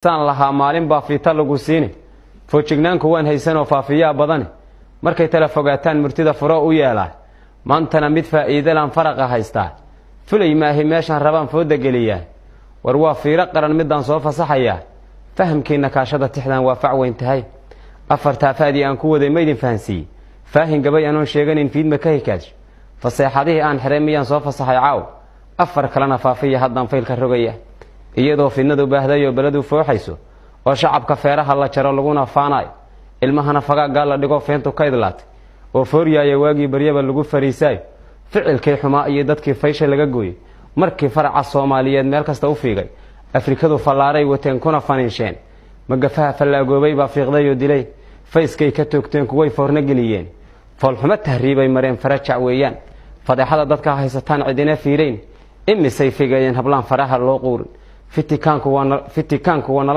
san laha maalin baa fiita lagu siini foojignaanku waan haysanoo faafiyaa badan markay tala fogaataan murtida furo u yeelaa maantana mid faa'iido laan faraqa haystaa fulay maahi meeshan rabaan fooda geliyaa war waa fiiro qaran midaan soo fasaxayaa fahamkiina kaashada tixdan waa fac weyn tahay afarta faadi aan ku waday maydin fahansiiyey faahin gabay anoon sheeganin fiidma ka hikaaj faseexadihii aan xiray miyaan soo fasaxay caaw afar kalena faafiya haddaan faylka rogaya iyadoo fidnadu baahdayo beledu fooxayso oo shacabka feeraha la jaro laguna faanaay ilmahana fagaagaa la dhigo feentu ka idlaatay oo fooryaaya waagii baryaba lagu fariisay ficilkii xumaa iyo dadkii faysha laga gooyey markii faraca Soomaaliyeed meel kasta u fiigay Afrikadu fallaaray wateen kuna faniinsheen magafaha fallaagoobay baa fiiqday oo dilay fayskay ka toogteen kuway foorna geliyeen falxuma tahriibay mareen farajac weeyaan fadeexada dadka haysataan cidina fiireyn imisay fiigayeen hablaan faraha loo quurin fitikaanku wana